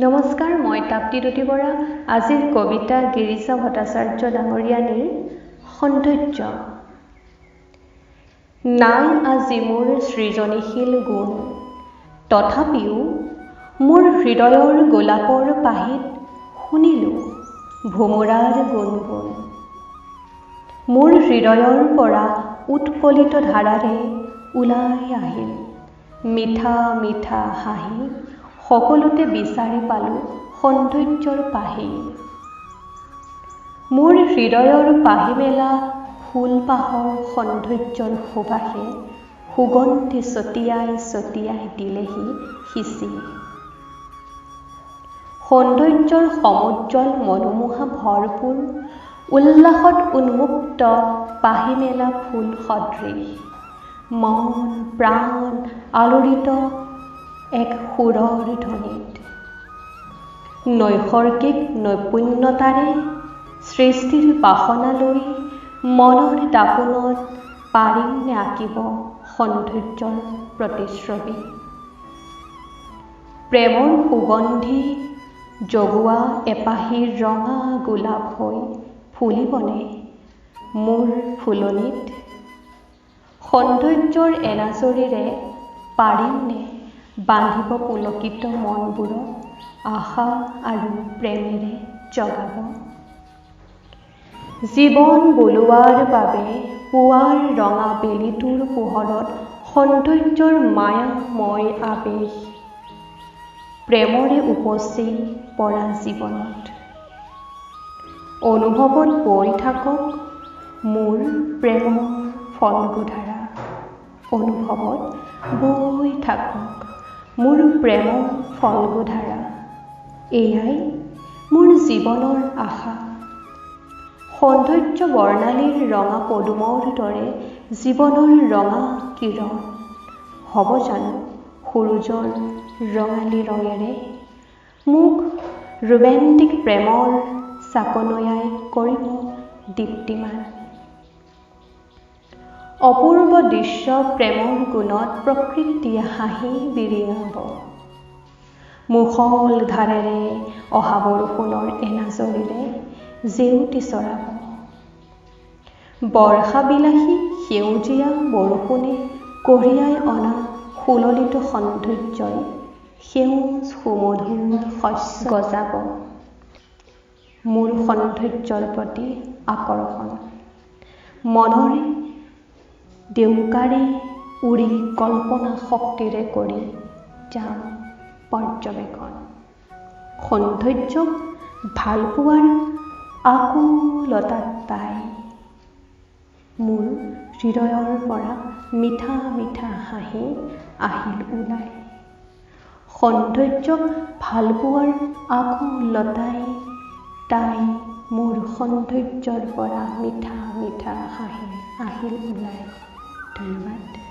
নমস্কাৰ, মই তাপ্তি দতি বৰা। আজিৰ কবিতা গিৰিজা ভট্টাচাৰ্য ডাঙৰীয়ানীৰ সৌন্দৰ্য। নাই আজি মোৰ সৃজনীশীল গুণ, তথাপিও মোৰ হৃদয়ৰ গোলাপৰ পাহিত শুনিলোঁ ভোমোৰাৰ গুণগুণ। মোৰ হৃদয়ৰ পৰা উৎকলিত ধাৰাৰে ওলাই আহিল মিঠা মিঠা হাঁহি, সকলোতে বিচাৰি পালোঁ সৌন্দৰ্যৰ পাহি। মোৰ হৃদয়ৰ পাহি মেলা ফুলপাহৰ সৌন্দৰ্যৰ সুবাসে সুগন্ধি ছটিয়াই ছটিয়াই দিলেহি সিঁচি। সৌন্দৰ্যৰ সমুজ্জ্বল মনোমোহা ভৰপূৰ উল্লাসত উন্মুক্ত পাহি মেলা ফুল সদৃশ মন প্ৰাণ আলোড়িত এক সুৰৰ ধ্বনিত। নৈসৰ্গিক নৈপুণ্যতাৰে সৃষ্টিৰ বাসনা লৈ মনৰ দাপোনত পাৰিম নে আঁকিব সৌন্দৰ্যৰ প্ৰতিচ্ছবি। প্ৰেমৰ সুগন্ধি জগোৱা এপাহি ৰঙা গোলাপ হৈ ফুলিবনে মোৰ ফুলনিত। সৌন্দৰ্যৰ এনাজৰীৰে পাৰিমনে বান্ধিব পুলকিত মনবোৰক আশা আৰু প্ৰেমেৰে জগাব। জীৱন বোলোৱাৰ বাবে পুৱাৰ ৰঙা বেলিটোৰ পোহৰত সৌন্দৰ্যৰ মায়াময় আৱেশ প্ৰেমৰে উপচি পৰা জীৱনত। অনুভৱত বৈ থাকক মোৰ প্ৰেমৰ ফল্গুধাৰা, অনুভৱত বৈ থাকক মোৰ প্ৰেমৰ ফল্গুধাৰা। এয়াই মোৰ জীৱনৰ আশা। সৌন্দৰ্য বৰ্ণালীৰ ৰঙা পদুমৰ দৰে জীৱনৰ ৰঙা কিৰণ হ'ব জানো সূৰুজৰ ৰঙালী ৰঙেৰে মোক ৰোমেণ্টিক প্ৰেমৰ চাকনৈয়াই কৰিব দীপ্তিমান। অপূৰ্ব দৃশ্য প্ৰেমৰ গুণত প্ৰকৃতিয়ে হাঁহি বিৰিঙাব। মুষল ধাৰেৰে অহা বৰষুণৰ এনাজৰীৰে জেউতি চৰাব। বৰ্ষাবিলাসী সেউজীয়া বৰষুণে কঢ়িয়াই অনা সুললিত সৌন্দৰ্যই সেউজ সুমধুৰ শস্য গজাব। মোৰ সৌন্দৰ্যৰ প্ৰতি আকৰ্ষণ মনৰে দেউকাৰে উৰি কল্পনা শক্তিৰে কৰি যাম পৰ্যবেক্ষণ। সৌন্দৰ্যক ভাল পোৱাৰ আকুলতাত তাই মোৰ হৃদয়ৰ পৰা মিঠা মিঠা হাঁহি আহিল ওলাই। সৌন্দৰ্যক ভাল পোৱাৰ আকুলতাই তাই মোৰ সৌন্দৰ্যৰ পৰা মিঠা মিঠা হাঁহি আহিল ওলাই। ধন্যবাদ।